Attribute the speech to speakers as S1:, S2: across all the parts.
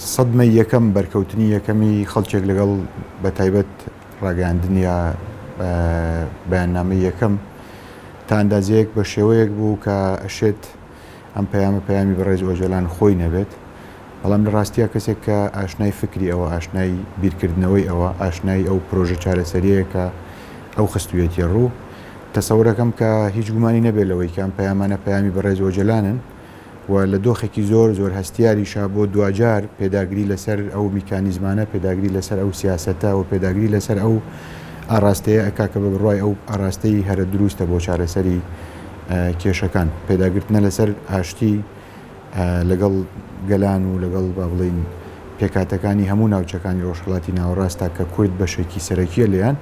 S1: سەدمە یەکەم بەرکەوتنی یەکەمی خەڵکێک لەگەڵ بە تایبەت ڕاگەاندنی یا بەیاننامەی یەکەم تا ئەندازەیەک بە شێوەیەک بوو کە ئەشێت ئەم پەیامی بەڕێز ئۆجەلان خۆی نەبێت، بەڵام لە ڕاستیە کەسێک کە ئاشنای فکری ئەوە، ئاشنای بیرکردنەوەی ئەوە، ئاشنای ئەو پرۆژە چارەسەریەیە کە ئەو خستوویەتی ڕوو، تەسەورەکەم کە هیچ گومانی نەبێت لەوەی کە ئەم پەیامانە پەیامی بەڕێز ئۆجەلانن و لە دۆخێکی زۆر هەستیاریشا بۆ دوجار پێداگری لەسەر ئەو میکانیزمانە، پێداگری لەسەر ئەو سیاسەتە و پێداگری لەسەر ئەو ئاراستەیە ئەکا کە بە بڕوای ئەو ئاراستەی هەرە دروستە بۆ چارەسەری کێشەکان، پێداگرتنە لەسەر ئاشتی لەگەڵ گەلان و لەگەڵ با بڵین پێکاتەکانی هەموو ناوچەکانی ڕۆژهەڵاتی ناوەڕاستە کە کورد بەشێکی سەرەکیە لێیان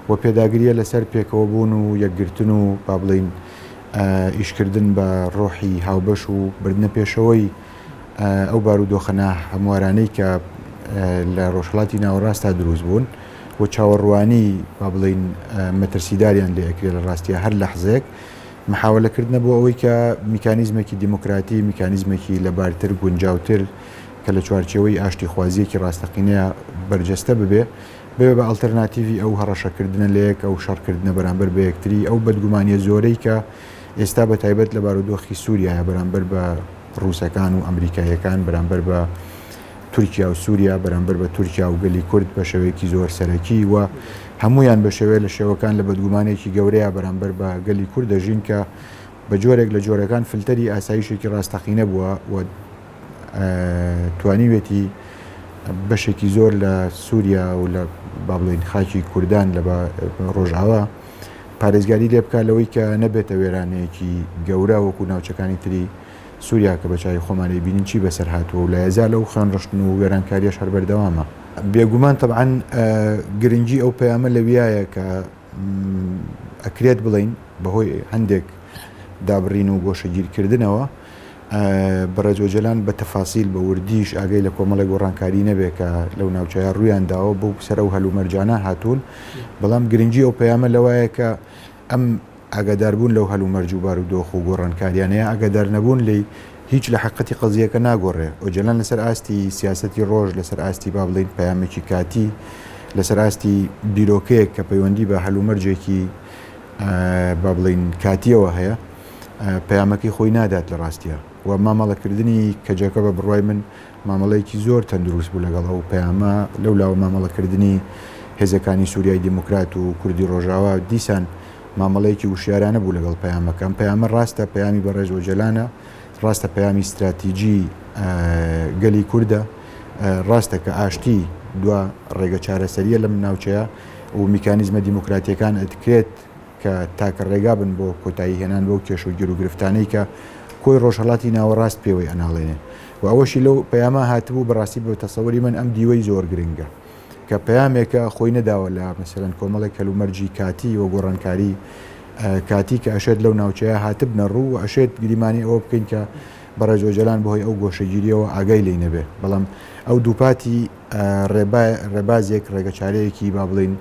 S1: و پێداگریە لەسەر پێکەوە بوون و یەکگرتن و با بڵین ئیشکردن بە ڕۆحی هاوبەش و بردنە پێشەوەی ئەو بارودۆخەنە هەموارانەی کە لە ڕۆژهەڵاتی ناوەڕاستە دروست بوون و چاوەڕوانی با بڵین مەترسیداریان لێ ئەکرێت لە ڕاستیە هەر لەحزەیەک محاولەکردنە بۆ ئەوەی کە میکانیزمێکی دیموکراتی، میکانیزمێکی لەبارتر گونجاوتر کە لە چوارچێوەی ئاشتی خوازیەکی ڕاستەقینەیە بەرجەستە ببێ بە ئەڵتەرناتیڤی ئەو هەڕەشەکردنە لەیەک ئەو شەڕکردنە بەرامبەر بە یەکتری ئەو بەدگومانیە زۆرەی کە ئێستا بە تایبەت لە بارودۆخی سووریایە بەرامبەر بە ڕووسەکان و ئەمریکایەکان، بەرامبەر بە تورکیا و سووریا، بەرامبەر بە تورکیا و گەلی کورد بە شێوەیەکی زۆر سەرەکی و هەمویان بە شێوەیە لە شێوەکان لە بەدگومانێکی گەورەیە بەرامبەر بە گەلی کورد دەژین کە بە جۆرێک لە جۆرەکان فلتەری ئاسایشێکی ڕاستەقینە بووە و توانیوێتی بەشێکی زۆر لە سووریا و لە با بڵین خاکی کوردان لە ڕۆژئاوا پارێزگاری لێ بکات لەوەی کە نەبێتە وێرانەیەکی گەورە وەکو ناوچەکانی تری سووریا کە بەچای خۆمانەی بینین چی بەسەر هاتووە و لە هێزار لەو خوێنڕشتن و وێرانکاریەش هەر بەردەوامە. بێگومان تەبعاً گرنگی ئەو پەیامە لەویایە کە ئەکرێت بڵین بەهۆی هەندێک دابڕین و گۆشەگیرکردنەوە بەڕێز ئۆجەلان بە تەفاسیل بە وردیش ئاگەی لە کۆمەڵی گۆڕانکاری نەبێت کە لەو ناوچەیە ڕوویان داوە بۆ سەر و هەلومەرجانە هاتوون، بەڵام گرنگی ئەو پەیامە لەوایە کە ئەم ئاگاداربوون لەو هەلومەرج و بارودۆخ و گۆڕانکاریانەیە ئاگادار نەبوون لی هیچ لە حقیقەتی قەزیەکە ناگۆڕێ. ئۆجەلان لەسەر ئاستی سیاسەتی ڕۆژ، لەسەر ئاستی با بڵین پەیامێکی کاتی، لەسەر ئاستی بیرۆکەیەک کە پەیوەندی بە هەلومەرجێکی با بڵین کاتیەوە هەیە پەیامەکەی خۆی نادات لە ڕاستیە و مامەڵەکردنی کەجەکە بە بڕوای من مامەڵەیەکی زۆر تەندروست بوو لەگەڵ ئەو پەیامە لەولاوە مامەڵەکردنی هێزەکانی سووریای دیموکرات و کوردی ڕۆژاوا دیسان مامەڵەیەکی وشیارانە بوو لەگەڵ پەیامەکەم. پەیامە ڕاستە پەیامی بەڕێز ئۆجەلانە، ڕاستە پەیامی استراتیجی گەلی کووردە، ڕاستە کە ئاشتی دوا ڕێگە چارەسەریە لەم ناوچەیە و میکانیزمە دیموکراتیەکان ئەتکرێت کە تاکە ڕێگا بن بۆ کۆتایی هێنان بۆ کێش و گیر و گرفتانەی کە کۆی ڕۆژهەڵاتی ناوەڕاست پێوەی ئەناڵێنێ و ئەوەشی لەو پەیامە هاتبوو بەڕاستی بە تەسەوەری من ئەم دیوەی زۆر گرنگە کە پەیامێکە خۆی نەداوە لە مەسەلەن کۆمەڵێک هەلومەرجی کاتی و گۆڕانکاری کاتی کە ئەشێت لەو ناوچەیە هاتبنە ڕوو و ئەشێت گریمانی ئەوە بکەین کە بەڕێز ئۆجەلان بەهۆی ئەو گۆشەگیریەوە ئاگای لێ نەبێ، بەڵام ئەو دووپاتی ڕێبازێک ڕێگەچارەیەکی با بڵین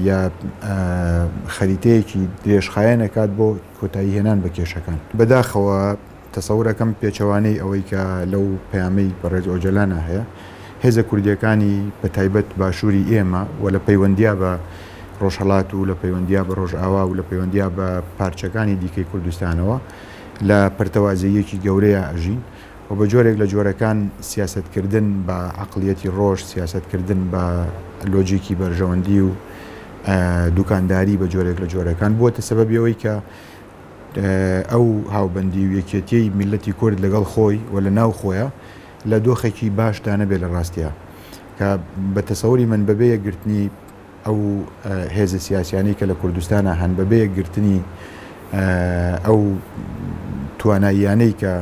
S1: یا خەریتەیەکی درێژخایەن ئەکات بۆ کۆتایی هێنان بە کێشەکان. بەداخەوە تەسەورەکەم پێچەوانەی ئەوەی کە لەو پەیامەی بەڕێز ئۆجەلانە هەیە هێزە کوردیەکانی بە تایبەت باشووری ئێمە و لە پەیوەندیا بە ڕۆژهەڵات و لە پەیوەندیا بە ڕۆژئاوا و لە پەیوەندیا بە پارچەکانی دیکەی کوردستانەوە لە پەرتەوازەیەکی گەورەیە ئەژین و بە جۆرێک لە جۆرەکان سیاسەتکردن بە عەقڵیەتی ڕۆژ، سیاسەتکردن بە لۆجیکی بەرژەوەندی و دوکانداری بە جۆرێک لە جۆرەکان بووەتە سەبەبیەوەی کە ئەو هاوبەندی و یەکێتیەی میلەتی کورد لەگەڵ خۆی و لە ناو خۆیە لە دۆخێکی باشدا نەبێت لە ڕاستیە کە بە تەسەوری من بەبێ یەکگرتنی ئەو هێزە سیاسیانەی کە لە کوردستانە هەن بەبێ یەکگرتنی ئەو تواناییانەی کە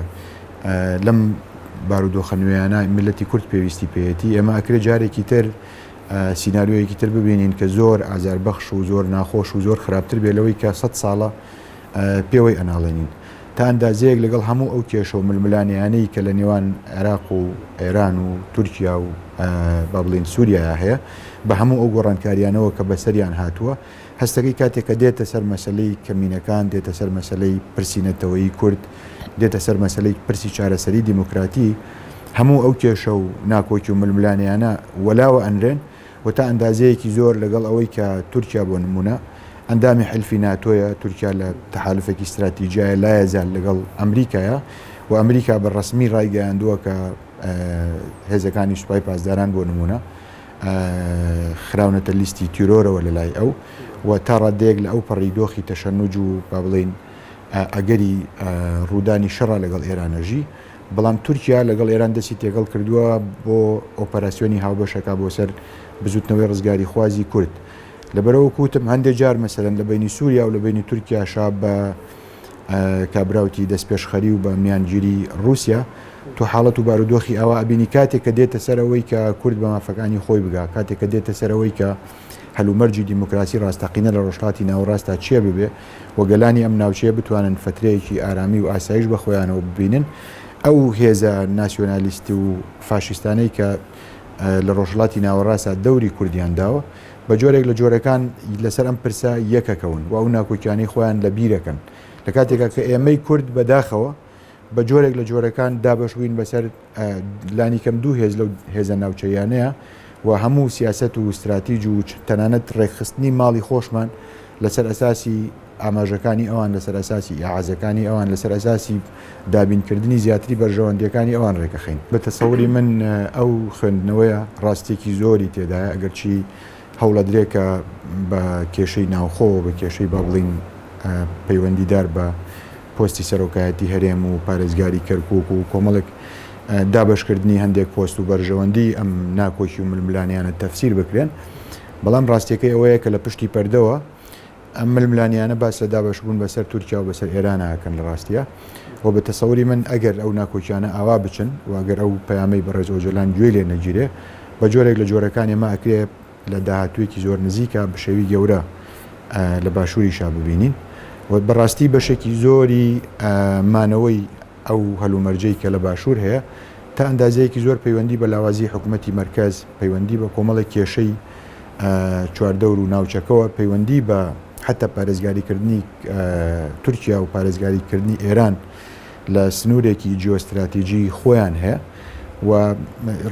S1: لەم بارودۆخە نوێیانە میلەتی کورد پێویستی پێیەتی ئێمە ئەکرێ جارێکی تر سیناریۆیەکی تر ببینین کە زۆر ئازاربەخش و زۆر ناخۆش و زۆر خراپتر بێ لەوەی کە 100 ساڵە پێوەی ئەناڵێنین تا ئەندازەیەک لەگەڵ هەموو ئەو کێشە و ململانیانەی کە لە نێوان عێراق و ئێران و تورکیا و با بڵین سووریایە هەیە بە هەموو ئەو گۆڕانکاریانەوە کە بەسەریان هاتووە هەستەکەی کاتێک کە دێتە سەر مەسەلەی کەمینەکان، دێتە سەر مەسەلەی پرسینەتەوەی کورد، دێتە سەر مەسەلەی پرسی چارەسەری دیموکراتی هەموو ئەو کێشە و ناکۆکی و ململانیانە وەلاوە ئەنرێن و تا ئەندازەیەکی زۆر لەگەڵ ئەوەی کە تورکیا بۆ نمونە ئەندامی حلفی ناتۆیە تورکیا لە تەحالفێکی استراتیجیایە لایەزال لەگەڵ ئەمریکایە و ئەمریکا بە ڕسمی ڕایگەیاندووە کە هێزەکانی سوپای پاسداران بۆ نمونە خراونەتە لیستی تیرۆرەوە لە لای ئەو و تا ڕادەیەک لە ئەو پەڕیدۆخی تەشەنوج و با بڵێن ئەگەری ڕوودانی شەڕە لەگەڵ ئێرانەژی بەڵام تورکیا لەگەڵ ئێران دەستی تێگەڵ کردووە بۆ ئۆپەراسیۆنی هاوبەشەکە بۆ سەر بزوتنەوەی ڕزگاری خوازی کورد لەبەرەوە کوتم هەندێک جار مەسەرەن لە بینی سووریا و لە بینی تورکیا شاب بە کابراوتی دەستپێشخەری و بە میانگیری رووسیا تو حاڵەت و بارودۆخی ئەوە ئەبینی کاتێک کە دێتە سەرەوەی کە کورد بە مافەکانی خۆی بگا کاتێک کە دێتە سەرەوەی کە هەلومەرجی دیموکراسی ڕاستەقینە لە ڕۆژهاتی ناوەڕاستە چیە ببێ و گەلانی ئەم ناوچەیە بتوانن فترەیەکی ئارامی و ئاسایش بە خۆیانەوە ببینن ئەو هێزە ناسیۆنالیستی و فاشیستانەی کە لە ڕۆژهڵاتی ناوەڕاستە دەوری کوردیان داوە بە جۆرێک لە جۆرەکان لەسەر ئەم پرسە یەکەکەون و ئەو ناکۆکیانەی خۆیان لە بیرەکەن لە کاتێکە کە ئێمەی کورد بەداخەوە بە جۆرێک لە جۆرەکان دابەشبووین بەسەر لانی کەم دوو هێز لەو هێزە ناوچەیانەیە و هەموو سیاست و استراتیج و تەنانەت ڕێکخستنی ماڵی خۆشمان لەسەر ئەساسی ئاماژەکانی ئەوان لەسەر ئەساسی ئاعازەکانی ئەوان لەسەر ئەساسی دابینکردنی زیاتری بەرژەوەندیەکانی ئەوان ڕێکەخین بە تەسەوری من ئەو خوێندنەوەیە ڕاستێکی زۆری تێدایە ئەگەرچی هەوڵە درێکە بە کێشەی ناوخۆ بە کێشەی با بڵین پەیوەندیدار بە پۆستی سەرۆکایەتی هەرێم و پارێزگاری کەرکووک و کۆمەڵک دابشکردنی هەندێک پۆست و بەرژەوەندی ئەم ناکۆکی و ململانیانە تەفسیر بکرێن بەڵام ڕاستیەکەی ئەوەیە کە لە پشتی پەردەوە ئەم ململانیانە باس لە دابشبوون بەسەر تورکیا و بەسەر ئێران ئاکەن لە ڕاستیە و بە تەسەوری من ئەگەر ئەو ناکۆکیانە ئاوا بچن و ئەگەر ئەو پەیامەی بەڕێز ئۆجۆلان گوێ لێ نەگیرێ بە جۆرێک لە جۆرەکان ئێمە ئەکرێ لە داهاتوویەکی زۆر نزیکە بشێوی گەورە لە باشووریشا ببینین و بەڕاستی بەشێکی زۆری مانەوەی ئەو هەلومەرجەی کە لە باشوور هەیە تا ئەندازەیەکی زۆر پەیوەندی بە لاوازی حکوومەتی مرکز پەیوەندی بە کۆمەڵی کێشەی چواردەور و ناوچەکەەوە پەیوەندی بە حتا پارێزگاریکردنی تورکیا و پارێزگاریکردنی ئێران لە سنوورێکی جیۆستراتیژی خۆیان هەیە و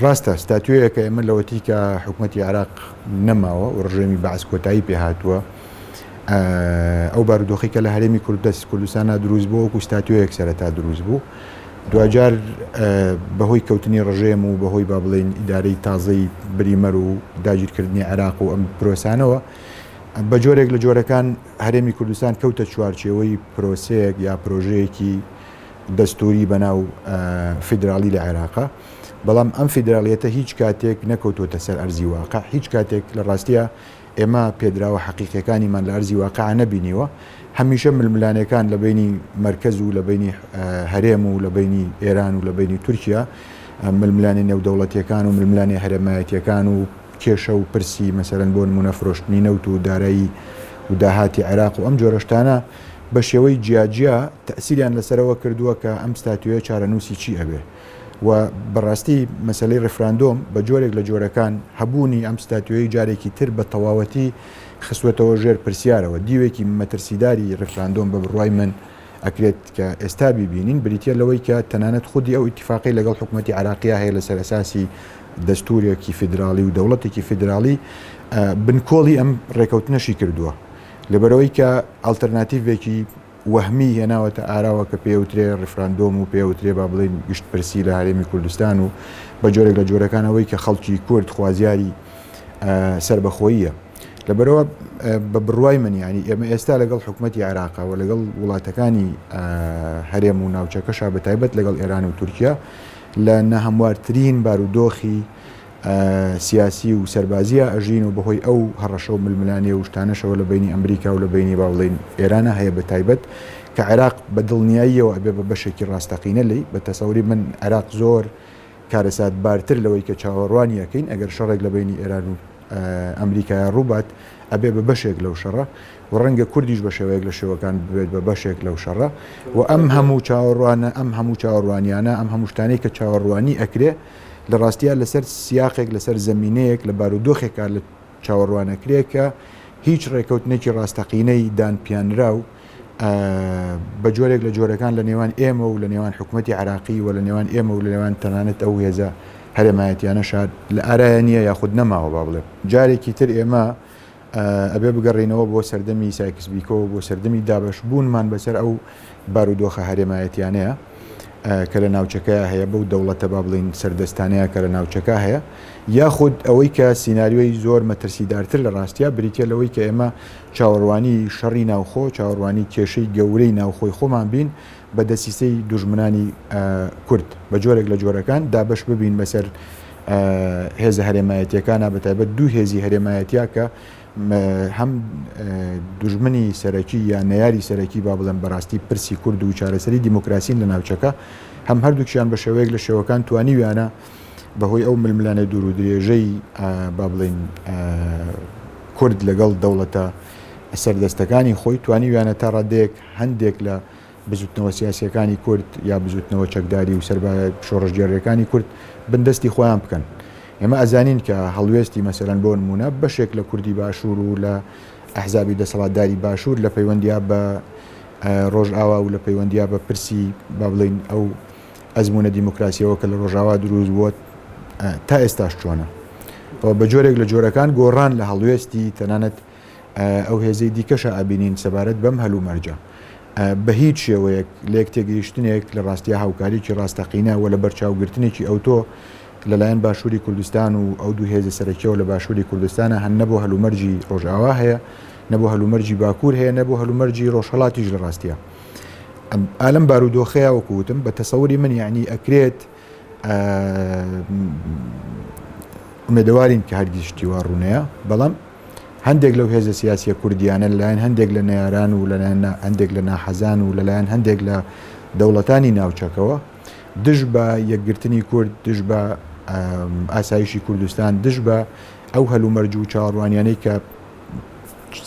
S1: ڕاستە ستاتوەیەکە ئێمە لەوەتی کە حکوومەتی عراق نەماوە و ڕژێمی بەعس کۆتایی پێهاتووە ئەو بارودۆخی کە لە هەرێمی کوردستانە دروست بوو وەکو ستاتوەیەک سەرەتا دروست بوو دوجار بەهۆی کەوتنی ڕژێم و بەهۆی با بڵێن ئیدارەی تازەی بریمەر و داگیرکردنی عراق و ئەم پرۆسانەوە بە جۆرێک لە جۆرەکان هەرێمی کوردستان کەوتە چوارچێوەی پرۆسەیەک یا پرۆژەیەکی دەستوری بەناو فیدرالی لە عێراقا بەڵام ئەم فیدرالیەتە هیچ کاتێک نەکەوتۆتە سەر ئەرزی واقع هیچ کاتێک لە ڕاستیە ئێمە پێدراوە حەقیقەکانیمان لە ئەرزی واقع نەبینیوە هەمیشە ململانەکان لە بینی مرکز و لە بینی هەرێم و لە بینی ئێران و لە بینی تورکیا ململانی نێودەوڵەتیەکان و ململانی هەرێمایەتیەکان و کێشە و پرسی مەسەرەن بۆ نمونە فرۆشتنی نەوت و دارایی و داهاتی عێراق و ئەم جۆرەشتانە بە شێوەی جیاجیا تەسیریان لەسەرەوە کردووە کە ئەم ستاتوێ چارەنووسی چی ئەبێ و بەڕاستی مەسلەی ڕفراندۆم بە جۆرێک لە جۆرەکان هەبوونی ئەم ستاتوێی جارێکی تر بە تەواوەتی خستوێتەوە ژێر پرسیارەوە دیوێکی مەترسیداری ڕفراندۆم بە بڕوای من ئەکرێت کە ئێستا ببینین بریتە لەوەی کە تەنانەت خودی ئەو ئیتیفاقی لەگەڵ حکوومەتی عراقیە هەیە لەسەر ئەساسی دەستورێکی فیدرالی و دەوڵەتێکی فیدرالی بنکۆڵی ئەم ڕێکەوتنەشی کردووە لەبەرەوەی کە ئالتەرناتیڤێکی وەهمی هێناوەتە ئاراوە کە پێوترێ ڕفراندۆم و پێوترێ با بڵێن گشت پرسی لە هەرێمی کوردستان و بە جۆرێک لە جۆرەکانەوەی کە خەڵکی کورد خوازیاری سربەخۆییە لەبەرەوە بە بڕوای من ینی ئێمە ئێستا لەگەڵ حکوومەتی عێراقا و لەگەڵ وڵاتەکانی هەرێم و ناوچەکەشا بەتایبەت لەگەڵ ئێران و تورکیا لە نەهەموارترین بارودۆخی سیاسی و سەربازیە ئەژین و بەهۆی ئەو هەڕەشە و ململانیە و شتانەشەوە لە بینی ئەمریکا و لە بینی باوڵین ئێرانە هەیە بەتایبەت کە عێراق بە دڵنیاییەوە ئەبێ بە بەشێکی ڕاستەقینە لی بە تەسەوری من عێراق زۆر کارەسات بارتر لەوەی کە چاوەڕوانی یەکەین ئەگەر شەڕێک لە بینی ئێران و ئەمریکای ڕووبات ئەبێ بە بەشێک لەو شەڕە و ڕەنگە کوردیش بە شێوەیەک لە شێوەکان ببێت بە بەشێک لەو شەڕە و ئەم هەموو چاوەڕوانە ئەم هەموو چاوەڕوانیانە ئەم هەموو شتانەی کە چاوەڕوانی ئەکرێ لە ڕاستیە لەسەر سیاقێک لەسەر زەمینەیەک لە بارودۆخێکا لە چاوەڕوانەکرێ کە هیچ ڕێکەوتنێکی ڕاستەقینەی دانپیانرا و بە جۆرێک لە جۆرەکان لە نێوان ئێمە و لە نێوان حکوومەتی عراقی و لە نێوان ئێمە و لە نێوان تەنانەت ئەو هێزە هەرێمایەتیانە شاد لە ئارایە نییە یاخود نەماوە با بڵێ جارێکی تر ئێمە ئەبێ بگەڕێنەوە بۆ سەردەمی سایکس بیکۆ بۆ سەردەمی دابش بوونمان بەسەر ئەو بارودۆخە هەرێمایەتیانەیە کە لە ناوچەکە هەیە بەو دەوڵەتە با بڵین سەردەستانەیە کە لە ناوچەکە هەیە یاخود ئەوەی کە سینناریۆی زۆر مەترسیدارتر لە ڕاستیا بریتە لەوەی کە ئێمە چاوەڕوانی شەڕی ناوخۆ چاوەڕوانی کێشەی گەورەی ناوخۆی خۆمان بین بە دەسیسەی دوژمنانی کورد بە جۆرێک لە جۆرەکان دابش ببین بەسەر هێزە هەرێمایەتیەکانە بەتایبەت دوو هێزی هەرێمایەتیا کە هەم دوژمنی سەرەکی یا نەیاری سەرەکی با بڵێن بەڕاستی پرسی کورد و چارەسەری دیموکراسین لە ناوچەکە هەم هەردووکیان بە شێوەیەک لە شێوەکان توانیویانە بەهۆی ئەو ململانە دوور و درێژەی با بڵێن کورد لەگەڵ دەوڵەتە سەردەستەکانی خۆی توانیویانە تا ڕادێک هەندێک لە بزوتنەوە سیاسیەکانی کورد یا بزوتنەوە چەکداری و سەربایە شۆڕژگێڕیەکانی کورد بندستی خۆیان بکەن ئێمە ئەزانین کە هەڵوێستی مەسەرەن بۆ نمونە بەشێک لە کوردی باشوور و لە ئەحزابی دەسەڵاتداری باشوور لە پەیوەندیا بە ڕۆژئاوا و لە پەیوەندیا بە پرسی با بڵین ئەو ئەزمونە دیموکراسیەوە کە لە ڕۆژاوا دروست بووە تا ئێستاش چۆنە بە جۆرێک لە جۆرەکان گۆڕان لە هەڵوێستی تەنانەت ئەو هێزەی دیکەشە ئابینین سەبارەت بەم هەلومەرجە بە هیچ شێوەیەک لێک تێگەیشتنێک لە ڕاستیە هاوکاریی ڕاستەقینە و لە بەرچاوگرتنێکی ئەوتۆ لەلایەن باشووری کوردستان و ئەو دوو هێزە سەرەکیەوە لە باشووری کوردستانە هەن نەبوو هەلومەرجی ڕۆژئاوا هەیە نەبوو هەلومەرجی باکوور هەیە نەبوو هەلومەرجی ڕۆژهەڵاتیش لە ڕاستیە ئالەم بارودۆخەیە وەکوتم بە تەسەوری من یعنی ئەکرێت ئومێدەوارین کە هەرگیز شتی وا ڕوونەیە بەڵام هەندێک لەو هێزە سیاسیە کوردیانە لەلایەن هەندێک لە نەیاران و لەلایەن هەندێک لە ناحەزان و لەلایەن هەندێک لە دەوڵەتانی ناوچەکەوە دژ بە یەکگرتنی کورد دژ بە ئاسایشی کوردستان دژ بە ئەو هەلومەرج و چاوەڕوانیانەی کە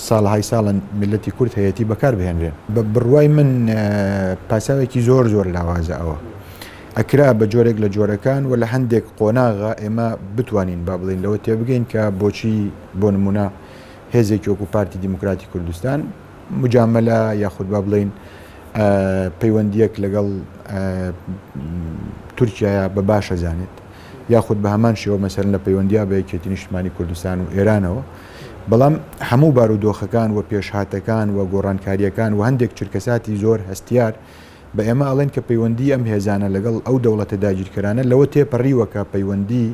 S1: ساڵهای ساڵن میلەتی کورد هەیەتی بەکار بهێنرێن بە بڕوای من پاساوێکی زۆر زۆر لاوازە ئەوە ئەکرا بە جۆرێک لە جۆرەکان و لە هەندێک قۆناغا ئێمە بتوانین با بڵین لەوە تێبگەین کە بۆچی بۆ نمونە هێزێکی وەکو پارتی دیموکراتی کوردستان مجامەلە یاخود با بڵین پەیوەندیەک لەگەڵ تورکیایە بە باشە زانێت یاخود بە هەمان شێوە مەسەرەن لە پەیوەندیا بە یەکێتی نیشتمانی کوردستان و ئێرانەوە بەڵام هەموو بارودۆخەکان و پێشهاتەکان و گۆڕانکاریەکان و هەندێک چرکەساتی زۆر هەستیار بە ئێمە ئەڵێن کە پەیوەندی ئەم هێزانە لەگەڵ ئەو دەوڵەتە داگیرکەرانە لەوە تێپەڕیوەکە پەیوەندی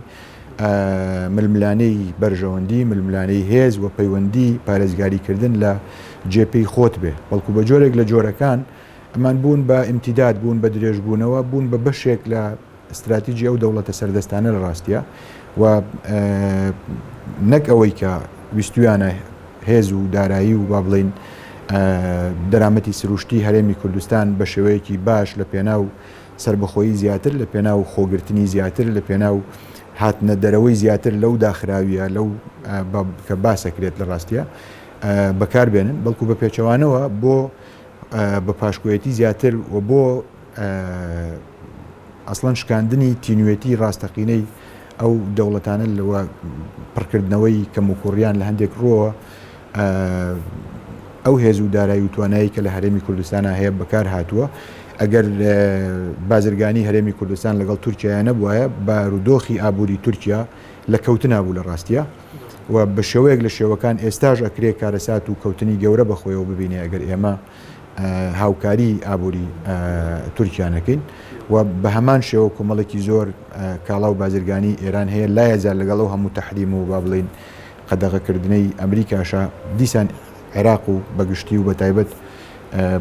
S1: ململانەی بەرژەوەندی ململانەی هێز و پەیوەندی پارێزگاریکردن لە جێپەی خۆت بێ بەڵکو بە جۆرێک لە جۆرەکان ئەمان بوون بە ئیمتیداد بوون بە درێژبوونەوە بوون بە بەشێک لە استراتیژی ئەو دەوڵەتە سەردەستانە لە ڕاستیە و نەک ئەوەی کە ویستویانە هێز و دارایی و با بڵین دەرامەتی سروشتی هەرێمی کوردستان بە شێوەیەکی باش لە پێناو سربەخۆیی زیاتر لە پێناو خۆگرتنی زیاتر لە پێناو هاتنە دەرەوەی زیاتر لەو داخراویە لەو کە باسەکرێت لە ڕاستیە بەکاربێنن بەڵکو بە پێچەوانەوە بۆ بە پاشکۆیەتی زیاتر و بۆ ئەسڵەن شکاندنی تینوێتی ڕاستەقینەی ئەو دەوڵەتانە لەوە پڕکردنەوەی کەم و کوڕیان لە هەندێک ڕۆوە ئەو هێز و دارایی و توانایی کە لە هەرێمی کوردستانە هەیە بەکار هاتووە ئەگەر بازرگانی هەرێمی کوردستان لەگەڵ تورکیا نەبووایە بارودۆخی ئابووری تورکیا لە کەوتنا بوو لە ڕاستیە و بە شێوەیەک لە شێوەکان ئێستاژ ئەکرێ کارەسات و کەوتنی گەورە بەخۆیەوە ببینێ ئەگەر ئێمە هاوکاری ئابووری تورکیانەکەین و بە هەمان شێوە کۆمەڵێکی زۆر کاڵا و بازرگانی ئێران هەیە لایەزار لەگەڵ هەموو تەحریم و با بڵین قەدەغەکردنەی ئەمریکاشە دیسان عێراق و بەگشتی و بە تایبەت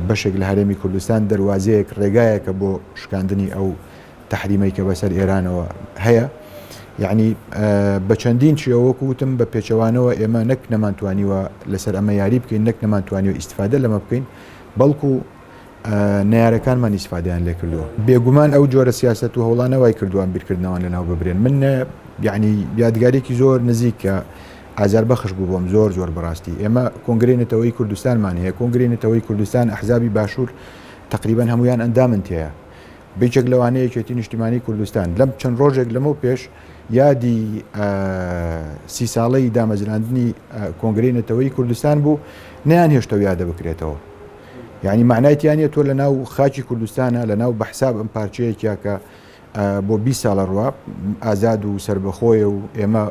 S1: بەشێک لە هەرێمی کوردستان دەواازەیەک ڕێگایەکە بۆ شکاندنی ئەو تەحریمەی کە بەسەر ئێرانەوە هەیە یعنی بە چەندین شێوەوەکو وتم بە پێچەوانەوە ئێمە نەک نەمانتوانیوە لەسەر ئەمە یاری بکەین نەک نەمانتوانیوە ئیسفادە لەمە بکەین بەڵکو نەیارەکانمان ئیسفادیان لێ کردووە بێگومان ئەو جۆرە سیاست و هەوڵانە وای کردووان بیرکردنەوەن لەناو ببرێن من یعنی یادگارێکی زۆر نزیک کە ئازار بەخش بوو بۆم زۆر زۆر بەڕاستی ئێمە کۆنگرێنێتەوەی کوردستانمان هەیە کۆنگرێنێتەوەی کوردستان ئەحزابی باشوور تقریبان هەمویان ئەندامن تەیە بێچێک لەوانەیە یەکێتی نیشتیمانی کوردستان لەم چەند ڕۆژێک لەمە پێش یادی 30 ساڵەی دامەزراندنی کۆنگرێنێتەوەی کوردستان بوو نیان هێشتا یادە بکرێتەوە یعنی معنایەتیانە تۆ لە ناو خاکی کوردستانە لە ناو بەحساب ئەم پارچەیەکە کە بۆ 20 ساڵە ڕوا ئازاد و سربەخۆیە و ئێمە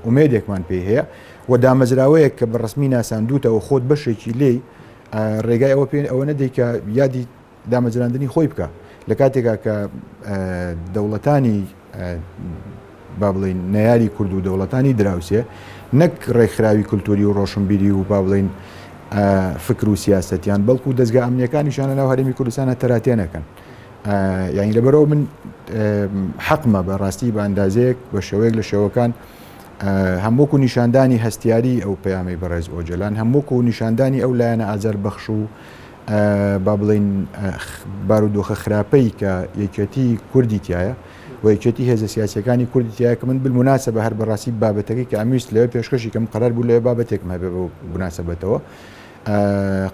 S1: ئومێدێکمان پێ هەیە و دامەزراوەیە کە بە ڕسمی ناساندوتەوە خۆت بەشێکی لێی ڕێگای ئەوە پێ ئەوە نەدەی کە یادی دامەزراندنی خۆی بکە لە کاتێکا کە دەوڵەتانی با بڵین نەیاری کورد و دەوڵەتانی دراوسێ نەک ڕێکخراوی کولتوری و ڕۆشنبیری و با بڵین فکر و سیاستیان بەڵکو دەستگا ئەمنیەکانیشانە ناو هەرێمی کوردستانە تەراتێنەکەن یعنی لەبەرەوە من حەقمە بە ڕاستی بە ئەندازەیەک بە شێوەیەک لە شێوەکان هەمووکو نیشاندانی هەستیاری ئەو پەیامی بەڕێز ئۆجەلان هەمووکو نیشاندانی ئەو لایەنە ئازار بەخش و با بڵین بارودۆخە خراپەی کە یەکێتی کوردی تایە و یەکێتی هێزە سیاسیەکانی کوردی تایە کە من بالموناسبە هەر بەڕاستی بابەتەکەی کە ئەمیست لەوێ پێشکەشی کەم قەرار بوو لەوێ بابەتێکم هەبێ بە مناسبەتەوە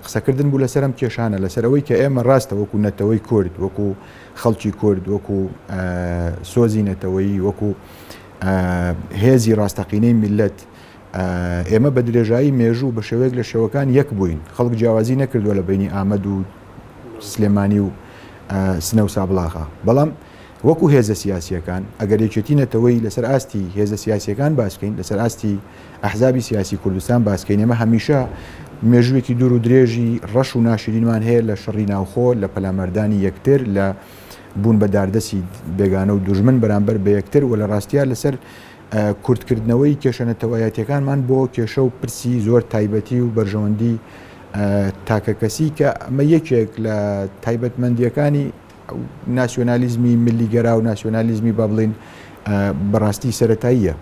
S1: قسەکردن بوو لەسەرم کێشانە لەسەرەوەی کە ئێمە ڕاستە وەکو نەتەوەی کورد وەکو خەڵکی کورد وەکو سۆزی نەتەوەی وەکو هێزی ڕاستەقینەی میلەت ئێمە بە درێژایی مێژوو بە شێوەیەک لە شێوەکان یەک بووین خەڵک جیاوازی نەکردووە لە بینی ئامەد و سلێمانی و سنە و سابڵاغا بەڵام وەکو هێزە سیاسیەکان ئەگەر یەکێتی نەتەوەی لەسەر ئاستی هێزە سیاسیەکان باسکەین لەسەر ئاستی ئەحزابی سیاسی کوردستان باسکەین ئێمە هەمیشە مێژوویەکی دوور و درێژی ڕەش و ناشرینمان هەیە لە شەڕی ناوخۆ لە پەلامەردانی یەکتر لە بوون بە داردەسی بێگانە و دوژمن بەرامبەر بە یەکتر و لە ڕاستیە لەسەر کوردکردنەوەی کێشەنەتەوەیەتەکان بۆ کێشە و پرسی زۆر تایبەتی و بەرژەوەندی تاکەکەسی کە ئەمە یەکێک لە تایبەتمەندیەکانی ناسیۆنالیزمی ملیگەرا و ناسیۆنالیزمی با بڵین بەڕاستی سەرەتاییە